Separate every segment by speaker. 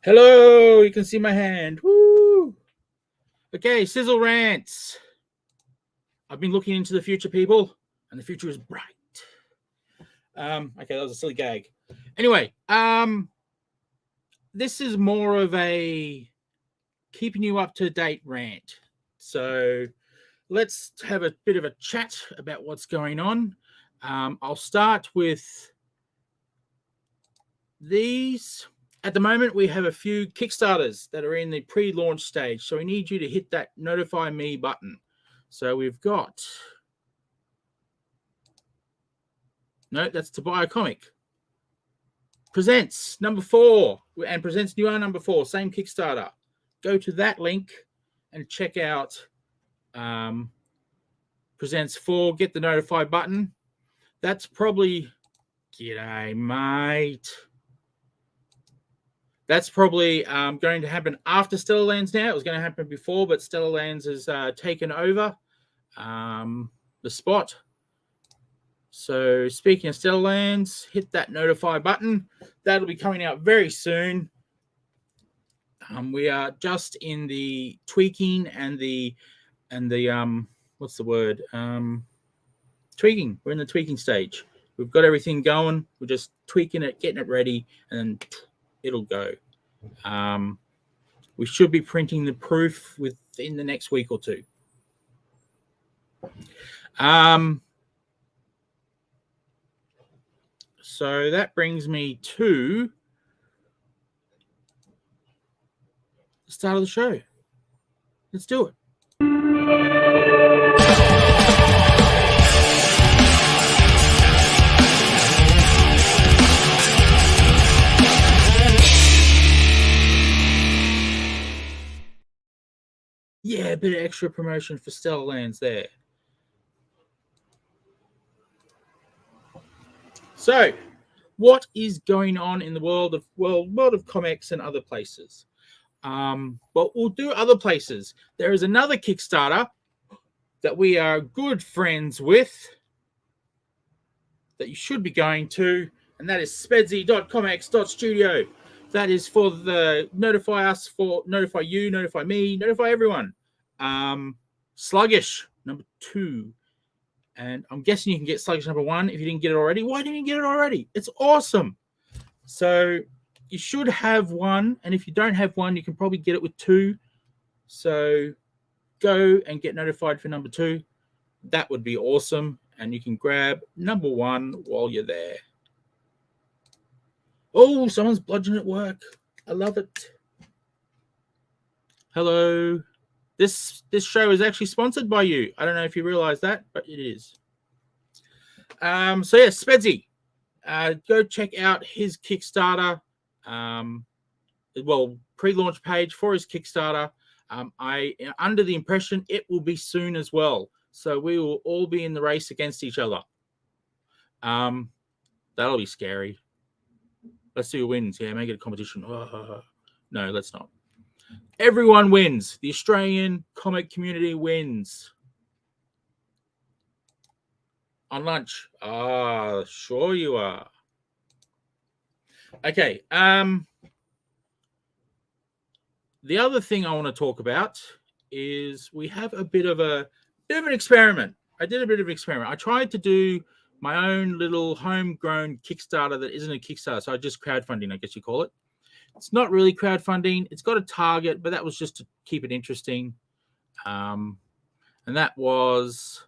Speaker 1: Hello, you can see my hand. Woo! Okay, sizzle rants. I've been looking into the future, people, and the future is bright. Okay, that was a silly gag. Anyway, this is more of a keeping you up to date rant. So let's have a bit of a chat about what's going on. I'll start with these. At the moment, we have a few Kickstarters that are in the pre-launch stage. So we need you to hit that notify me button. So we've got, no, that's to buy a comic. Presents number 4 and presents new number 4, same Kickstarter. Go to that link and check out presents 4, get the notify button. That's probably, g'day, mate. That's probably going to happen after Stellar Lands now. It was going to happen before, but Stellar Lands has taken over the spot. So speaking of Stellar Lands, hit that notify button. That'll be coming out very soon. We are just in the tweaking and the what's the word? Tweaking. We're in the tweaking stage. We've got everything going. We're just tweaking it, getting it ready, and then it'll go. We should be printing the proof within the next week or two. So that brings me to the start of the show. Let's do it. Yeah, a bit of extra promotion for Stellar Lands there. So, what is going on in the world of ComX and other places? Well, we'll do other places. There is another Kickstarter that we are good friends with that you should be going to, and that is spedsy.comx.studio. That is for the notify you, notify me, notify everyone. Sluggish number 2. And I'm guessing you can get Sluggish number 1 if you didn't get it already. Why didn't you get it already? It's awesome. So you should have 1. And if you don't have 1, you can probably get it with 2. So go and get notified for number 2. That would be awesome. And you can grab number 1 while you're there. Oh, someone's bludgeoning at work. I love it. Hello. This show is actually sponsored by you. I don't know if you realize that, but it is. So yeah, Spedsy. Go check out his Kickstarter. Pre-launch page for his Kickstarter. I am under the impression it will be soon as well. So we will all be in the race against each other. That'll be scary. Let's see who wins. Yeah, make it a competition. No, let's not. Everyone wins. The Australian comic community wins. On lunch. Sure you are. Okay. The other thing I want to talk about is we have a bit of an experiment. I did a bit of an experiment. I tried to do my own little homegrown Kickstarter that isn't a Kickstarter. So I just crowdfunding, I guess you call it. It's not really crowdfunding. It's got a target, but that was just to keep it interesting. And that was...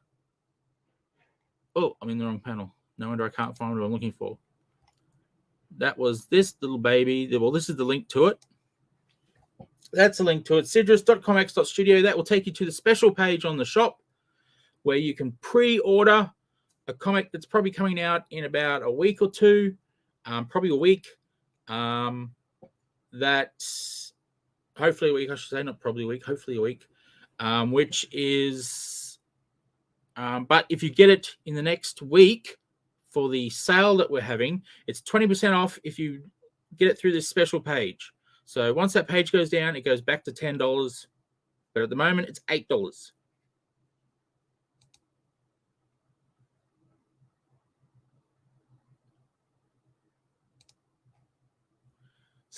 Speaker 1: Oh, I'm in the wrong panel. No wonder I can't find what I'm looking for. That was this little baby. Well, this is the link to it. That's a link to it. Sidrus.comx.studio. That will take you to the special page on the shop where you can pre-order a comic that's probably coming out in about a week or two. Probably a week. That's hopefully a week, I should say, not probably a week, hopefully a week, which is, but if you get it in the next week for the sale that we're having, it's 20% off if you get it through this special page. So once that page goes down, it goes back to $10, but at the moment it's $8.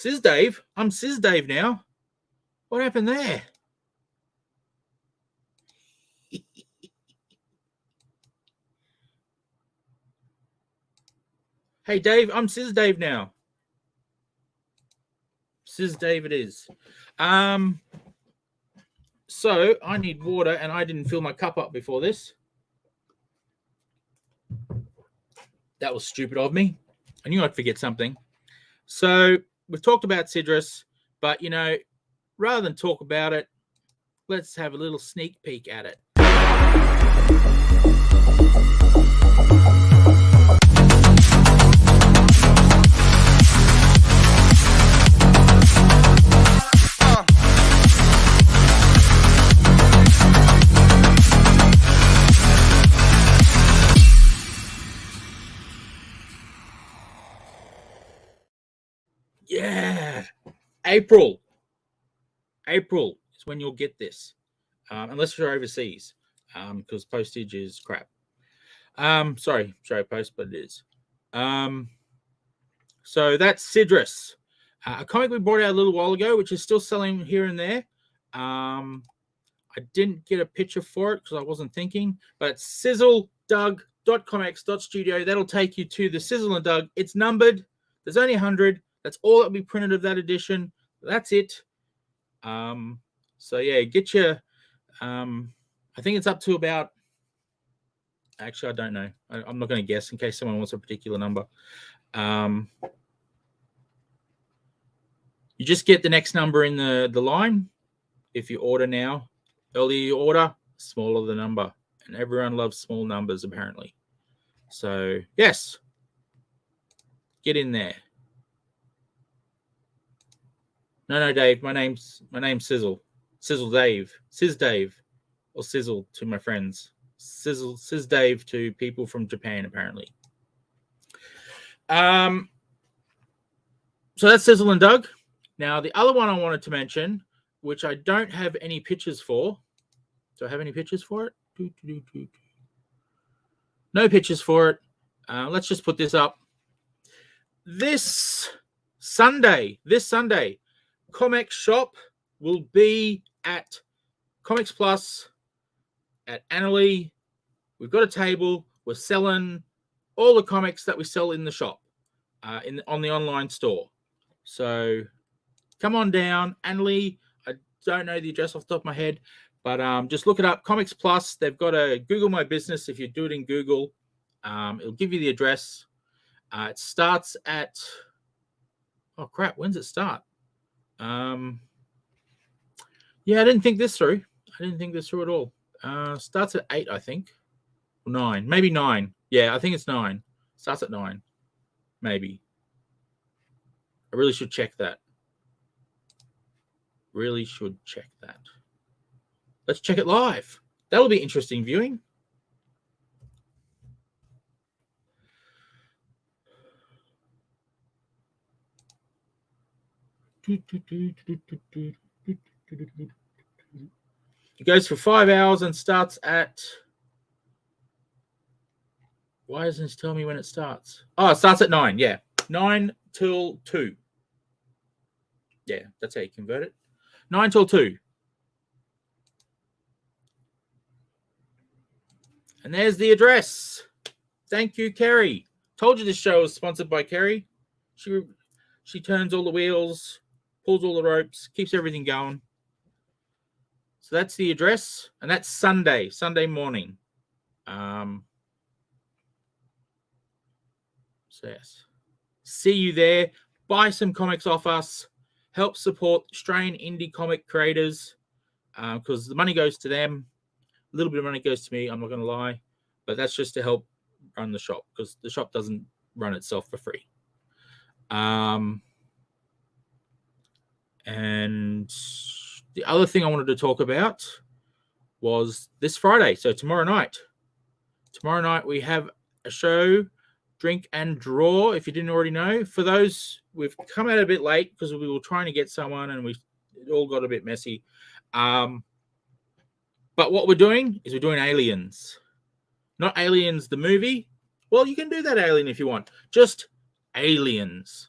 Speaker 1: Sis Dave. I'm Sis Dave now. What happened there? Hey, Dave, I'm Sis Dave now. Sis Dave it is. So I need water, and I didn't fill my cup up before this. That was stupid of me. I knew I'd forget something. So we've talked about Sidrus, but, you know, rather than talk about it, let's have a little sneak peek at it. Yeah, April is when you'll get this, unless you're overseas, because postage is crap. Sorry, post, but it is. So that's Sidrus, a comic we brought out a little while ago, which is still selling here and there. I didn't get a picture for it because I wasn't thinking, but sizzledoug.comx.studio. That'll take you to the Sizzle and Doug. It's numbered. There's only 100. That's all that'll be printed of that edition. That's it. So yeah, get your. I think it's up to about. Actually, I don't know. I'm not going to guess in case someone wants a particular number. You just get the next number in the line. If you order now, earlier you order, smaller the number, and everyone loves small numbers apparently. So yes, get in there. No, Dave. My name's Sizzle Dave, Sis Dave, or Sizzle to my friends. Sis Dave to people from Japan apparently. So that's Sizzle and Doug. Now the other one I wanted to mention, which I don't have any pictures for. Do I have any pictures for it? No pictures for it. Let's just put this up. This Sunday, ComX shop will be at ComX Plus at Annalee. We've got a table. We're selling all the comics that we sell in the shop, on the online store. So come on down, Annalee. I don't know the address off the top of my head, but just look it up. ComX Plus. They've got a Google My Business. If you do it in Google, it'll give you the address. It starts at. Oh crap! When's it start? Yeah, I didn't think this through. At all. Starts at 8, I think. Or 9. Maybe 9. Yeah, I think it's 9. Starts at 9. Maybe. I really should check that. Let's check it live. That'll be interesting viewing. It goes for 5 hours and starts at. Why doesn't it tell me when it starts? Oh, it starts at 9. Yeah, 9 till 2. Yeah, that's how you convert it. 9 till 2. And there's the address. Thank you, Kerry. Told you this show was sponsored by Kerry. She turns all the wheels, pulls all the ropes, keeps everything going. So that's the address, and that's Sunday morning. So yes, see you there. Buy some comics off us. Help support Australian indie comic creators, because the money goes to them. A little bit of money goes to me. I'm not going to lie, but that's just to help run the shop, because the shop doesn't run itself for free. And the other thing I wanted to talk about was this Friday. So tomorrow night we have a show, Drink and Draw, if you didn't already know. For those, we've come out a bit late because we were trying to get someone and it all got a bit messy. But what we're doing is we're doing Aliens. Not Aliens the movie. Well, you can do that Alien if you want. Just Aliens.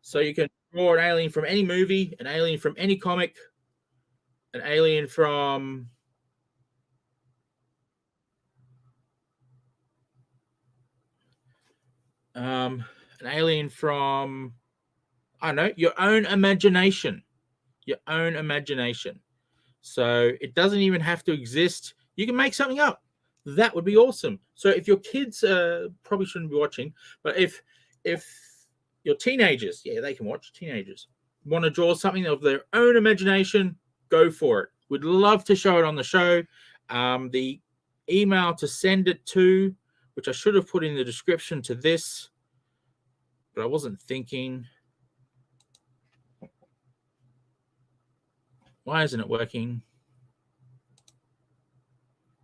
Speaker 1: So you can draw an alien from any movie, an alien from any comic, an alien from an alien from, I don't know, your own imagination. Your own imagination. So it doesn't even have to exist. You can make something up. That would be awesome. So if your kids probably shouldn't be watching, but if your teenagers, yeah, they can watch. Teenagers want to draw something of their own imagination, go for it. We'd love to show it on the show. The email to send it to, which I should have put in the description to this, but I wasn't thinking. Why isn't it working?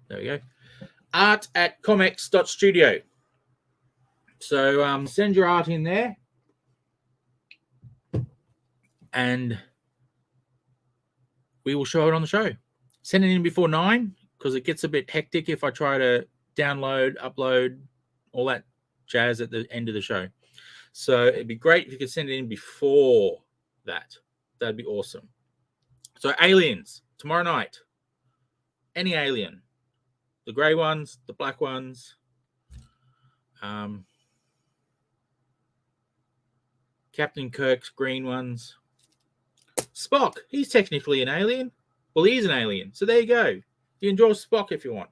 Speaker 1: There we go. art@comx.studio. So send your art in there. And we will show it on the show. Send it in before 9 because it gets a bit hectic if I try to download, upload, all that jazz at the end of the show. So it'd be great if you could send it in before that. That'd be awesome. So aliens, tomorrow night. Any alien. The grey ones, the black ones. Captain Kirk's green ones. Spock, he's technically an alien. Well, he's an alien. So there you go. You can draw Spock if you want.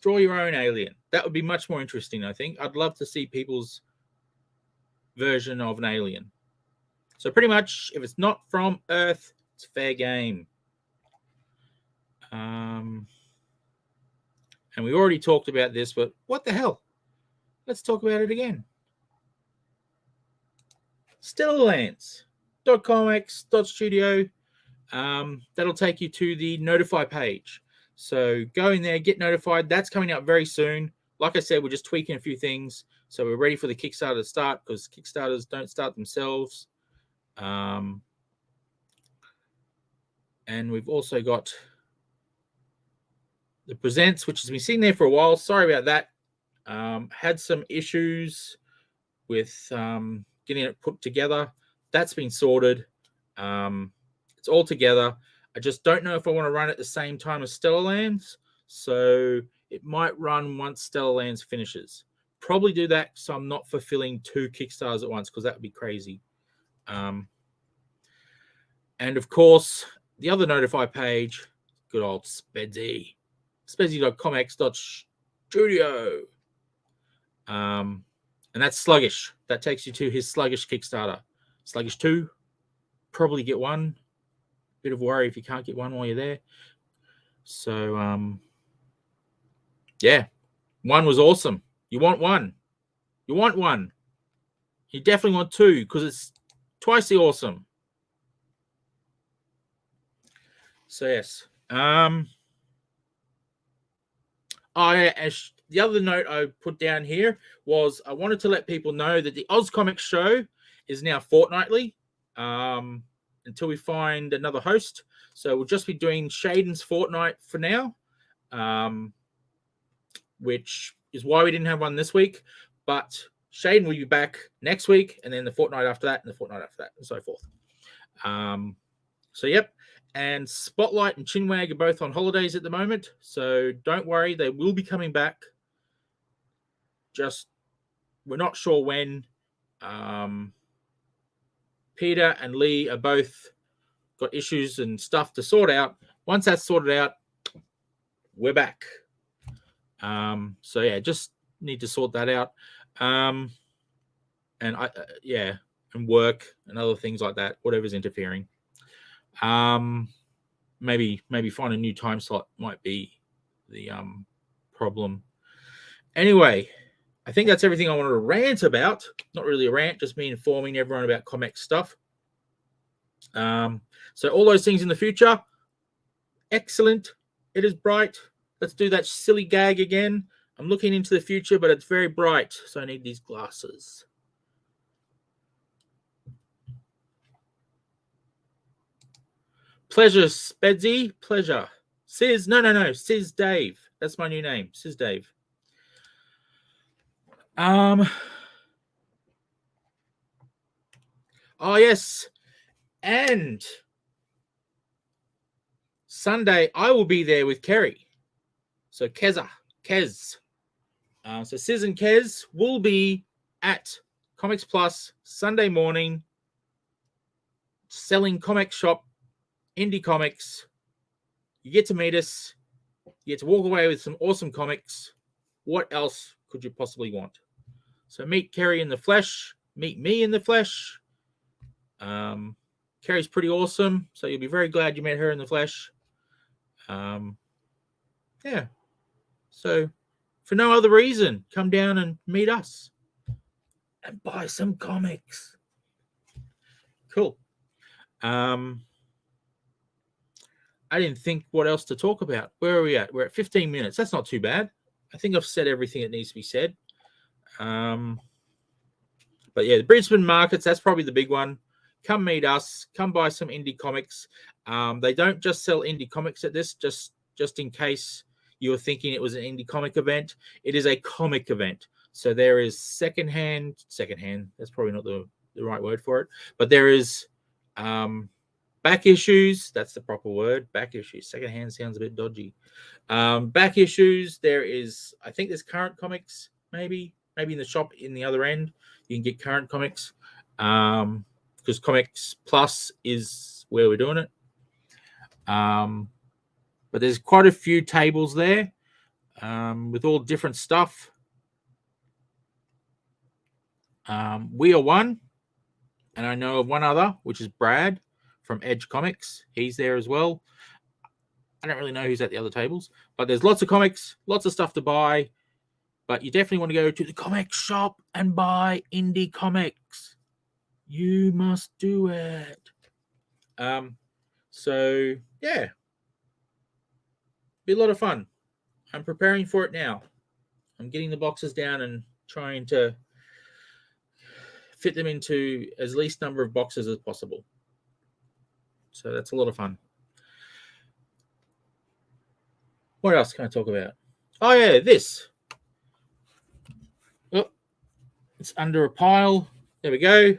Speaker 1: Draw your own alien. That would be much more interesting, I think. I'd love to see people's version of an alien. So pretty much, if it's not from Earth, it's fair game. And we already talked about this, but what the hell? Let's talk about it again. Stellarlands.comx.studio. That'll take you to the notify page. So go in there, get notified. That's coming out very soon. Like I said, we're just tweaking a few things. So we're ready for the Kickstarter to start because Kickstarters don't start themselves. And we've also got the presents, which has been sitting there for a while. Sorry about that. Had some issues with getting it put together. That's been sorted. It's all together. I just don't know if I want to run at the same time as Stellarlands. So it might run once Stellarlands finishes. Probably do that so I'm not fulfilling 2 Kickstarters at once because that would be crazy. And of course, the other notify page, good old Spedsy. Spedsy.comx.studio. And that's Sluggish. That takes you to his Sluggish Kickstarter. Sluggish 2. Probably get 1. Bit of worry if you can't get 1 while you're there. So, yeah. 1 was awesome. You want 1. You want 1. You definitely want 2 because it's twice the awesome. So, yes. The other note I put down here was I wanted to let people know that the Oz Comics show is now fortnightly until we find another host. So we'll just be doing Shaden's fortnight for now, which is why we didn't have one this week. But Shaden will be back next week, and then the fortnight after that, and the fortnight after that, and so forth. So, yep. And Spotlight and Chinwag are both on holidays at the moment. So don't worry, they will be coming back. Just, we're not sure when. Peter and Lee are both got issues and stuff to sort out. Once that's sorted out, we're back. So, yeah, just need to sort that out. And, and work and other things like that, whatever's interfering. Maybe find a new time slot might be the problem. Anyway, I think that's everything I wanted to rant about. Not really a rant, just me informing everyone about ComX stuff. So all those things in the future, excellent. It is bright. Let's do that silly gag again. I'm looking into the future, but it's very bright, so I need these glasses. Pleasure, Spedsy. Pleasure. Sis. No. Sis Dave. That's my new name. Sis Dave. Oh, yes. And Sunday, I will be there with Kerry. So Kez. So Sis and Kez will be at ComX Plus Sunday morning selling ComX shop, indie comics. You get to meet us. You get to walk away with some awesome comics. What else could you possibly want? So meet Kerry in the flesh. Meet me in the flesh. Kerry's pretty awesome, so you'll be very glad you met her in the flesh. Yeah. So for no other reason, come down and meet us and buy some comics. Cool. I didn't think what else to talk about. Where are we at? We're at 15 minutes. That's not too bad. I think I've said everything that needs to be said. But yeah, the Brisbane markets, that's probably the big one. Come meet us. Come buy some indie comics. They don't just sell indie comics at this, just in case you were thinking it was an indie comic event. It is a comic event. So there is secondhand, that's probably not the right word for it, but there is back issues. That's the proper word. Back issues. Secondhand sounds a bit dodgy. Back issues. There is, I think there's current comics, maybe in the shop in the other end. You can get current comics because ComX Plus is where we're doing it. But there's quite a few tables there with all different stuff. We are one, and I know of one other, which is Brad from Edge Comics. He's there as well. I don't really know who's at the other tables, but there's lots of comics, lots of stuff to buy. But you definitely want to go to the ComX shop and buy indie comics. You must do it. So yeah, be a lot of fun. I'm preparing for it now. I'm getting the boxes down and trying to fit them into as least number of boxes as possible. So that's a lot of fun. What else can I talk about? Oh yeah, this. Oh, it's under a pile. There we go.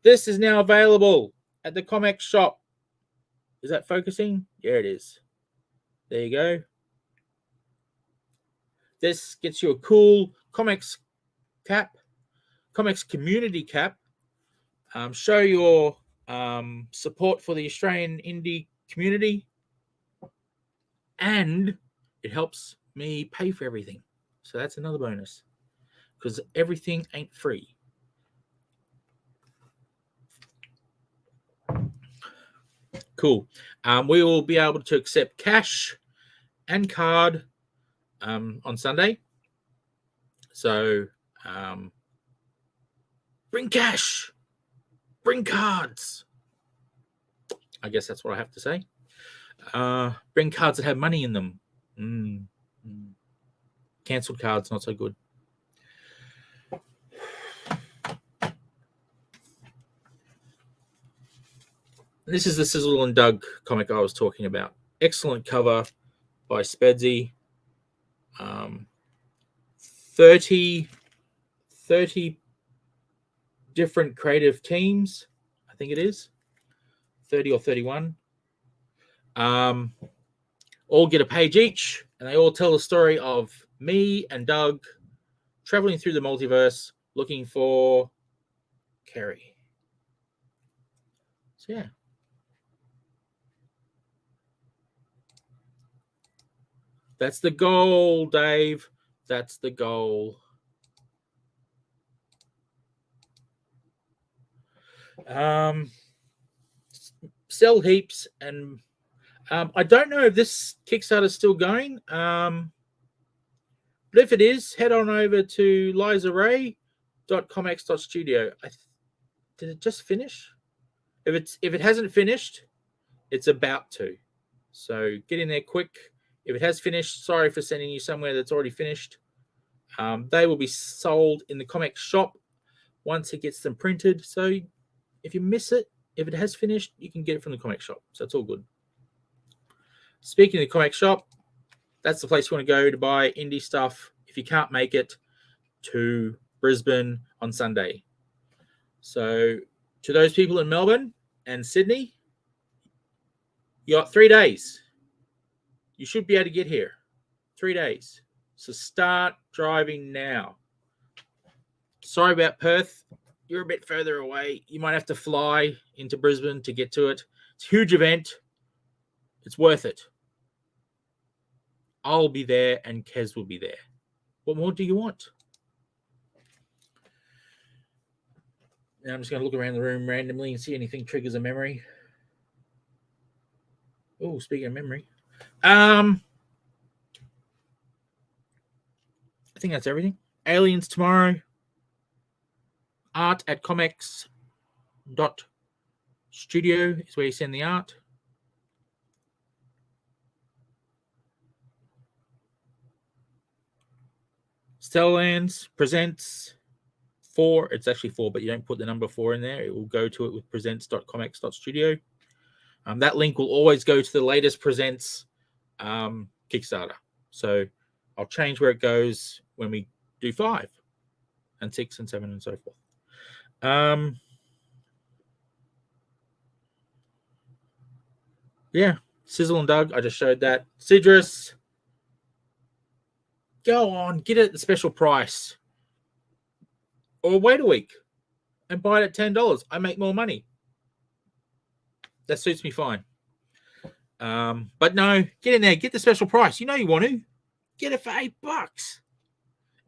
Speaker 1: This is now available at the ComX shop. Is that focusing? Yeah, it is. There you go. This gets you a cool ComX cap, ComX community cap. Show your support for the Australian indie community, and it helps me pay for everything. So that's another bonus because everything ain't free. Cool. We will be able to accept cash and card on Sunday. So bring cash, bring cards. I guess that's what I have to say. Bring cards that have money in them. Cancelled cards, not so good. This is the Sizzle and Doug comic I was talking about. Excellent cover by Spedsy. 30 different creative teams, I think it is. 30 or 31. All get a page each, and they all tell a story of me and Doug traveling through the multiverse looking for Kerry. So yeah. That's the goal, Dave. That's the goal. Sell heaps, and I don't know if this Kickstarter is still going. But if it is, head on over to lizaray.comx.studio. Did it just finish? If it hasn't finished, it's about to. So get in there quick. If it has finished, sorry for sending you somewhere that's already finished. They will be sold in the ComX shop once it gets them printed. So if you miss it, if it has finished, you can get it from the ComX shop. So it's all good. Speaking of the ComX shop, that's the place you want to go to buy indie stuff if you can't make it to Brisbane on Sunday. So To those people in Melbourne and Sydney, you got 3 days. You should be able to get here. 3 days. So start driving now. Sorry about Perth. You're a bit further away. You might have to fly into Brisbane to get to it. It's a huge event. It's worth it. I'll be there and Kez will be there. What more do you want? Now I'm just going to look around the room randomly and see anything triggers a memory. Oh, speaking of memory. I think that's everything. Aliens tomorrow. Art at ComX.studio is where you send the art. Stellarlands presents 4. It's actually 4, but you don't put the number 4 in there. It will go to it with presents.comx.studio. That link will always go to the latest presents Kickstarter. So I'll change where it goes when we do 5 and 6 and 7 and so forth. Yeah, Sizzle and Doug, I just showed that. Sidrus, go on, get it at the special price. Or wait a week and buy it at $10. I make more money. That suits me fine. But no, get in there, get the special price. You know you want to. Get it for $8.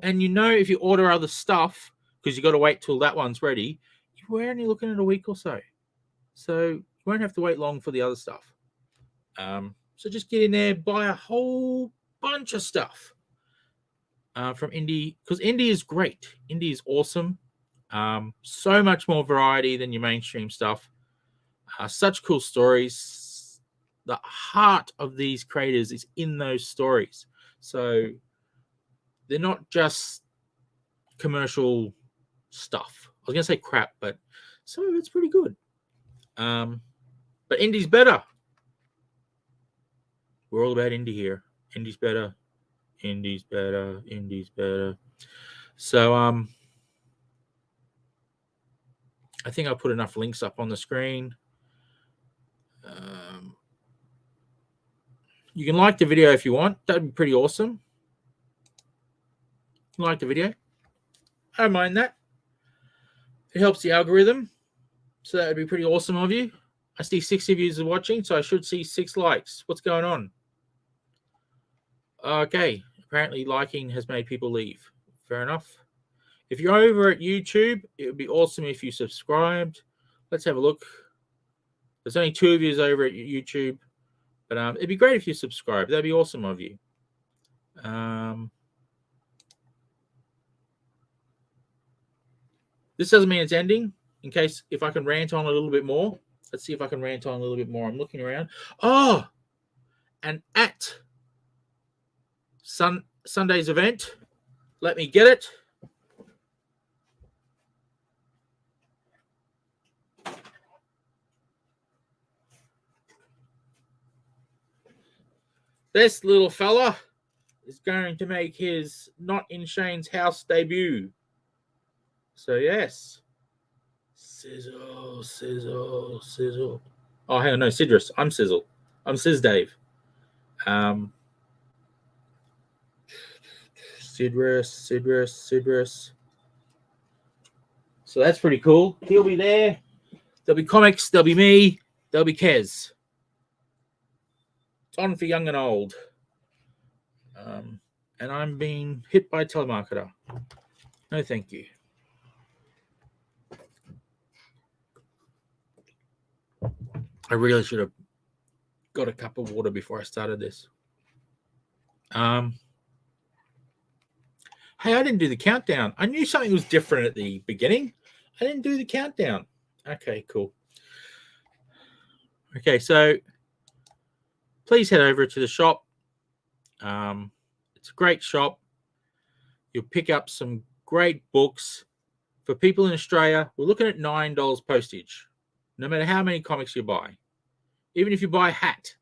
Speaker 1: And you know if you order other stuff, because you got to wait till that one's ready, we're only looking at a week or so. So you won't have to wait long for the other stuff. So just get in there, buy a whole bunch of stuff from indie, because indie is great. Indie is awesome. So much more variety than your mainstream stuff. Such cool stories. The heart of these creators is in those stories. So they're not just commercial stuff. I was going to say crap, but some of it's pretty good. But indie's better. We're all about indie here. Indie's better. Indie's better. Indie's better. So I think I'll put enough links up on the screen. You can like the video if you want. That'd be pretty awesome. Like the video. I don't mind that. It helps the algorithm. So that would be pretty awesome of you. I see 6 of you are watching, so I should see 6 likes. What's going on? Okay. Apparently liking has made people leave. Fair enough. If you're over at YouTube, it would be awesome if you subscribed. Let's have a look. There's only 2 of you over at YouTube. But it'd be great if you subscribe. That'd be awesome of you. This doesn't mean it's ending. In case, if I can rant on a little bit more. Let's see if I can rant on a little bit more. I'm looking around. Oh, and at Sunday's event, let me get it. This little fella is going to make his Not in Shane's House debut. So, yes. Sizzle, sizzle, sizzle. Oh, hang on, no, Sidrus. I'm Sizzle. I'm Sizz Dave. Sidrus. So that's pretty cool. He'll be there. There'll be ComX, there'll be me, there'll be Kez. It's on for young and old. And I'm being hit by a telemarketer. No, thank you. I really should have got a cup of water before I started this. Hey, I didn't do the countdown. I knew something was different at the beginning. I didn't do the countdown. Okay, cool. Okay, so please head over to the shop. It's a great shop. You'll pick up some great books. For people in Australia, we're looking at $9 postage, no matter how many comics you buy. Even if you buy a hat,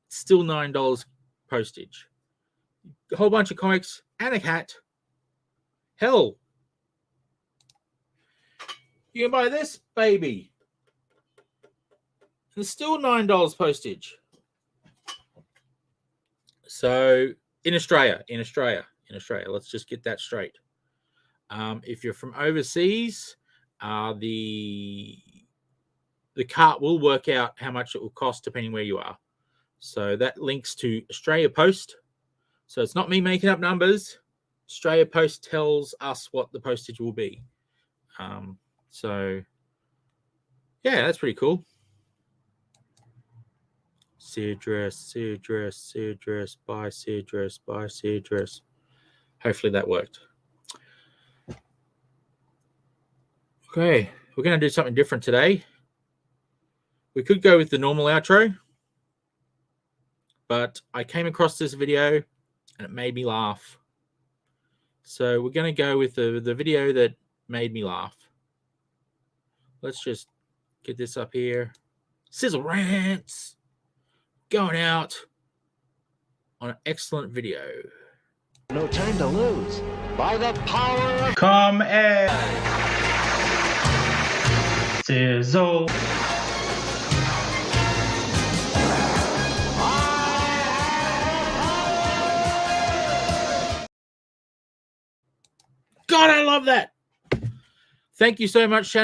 Speaker 1: it's still $9 postage. A whole bunch of comics and a hat. Hell, you can buy this baby And it's still $9 postage. So in Australia, let's just get that straight. If you're from overseas, the cart will work out how much it will cost depending where you are. So that links to Australia Post. So it's not me making up numbers. Australia Post tells us what the postage will be. So yeah, that's pretty cool. See address, buy see address. Hopefully that worked. Okay, we're going to do something different today. We could go with the normal outro, but I came across this video and it made me laugh. So we're going to go with the video that made me laugh. Let's just get this up here. Sizzle Rants going out on an excellent video.
Speaker 2: No time to lose. By the power of
Speaker 3: ComX. Sizzle.
Speaker 1: God, I love that. Thank you so much, Shannon.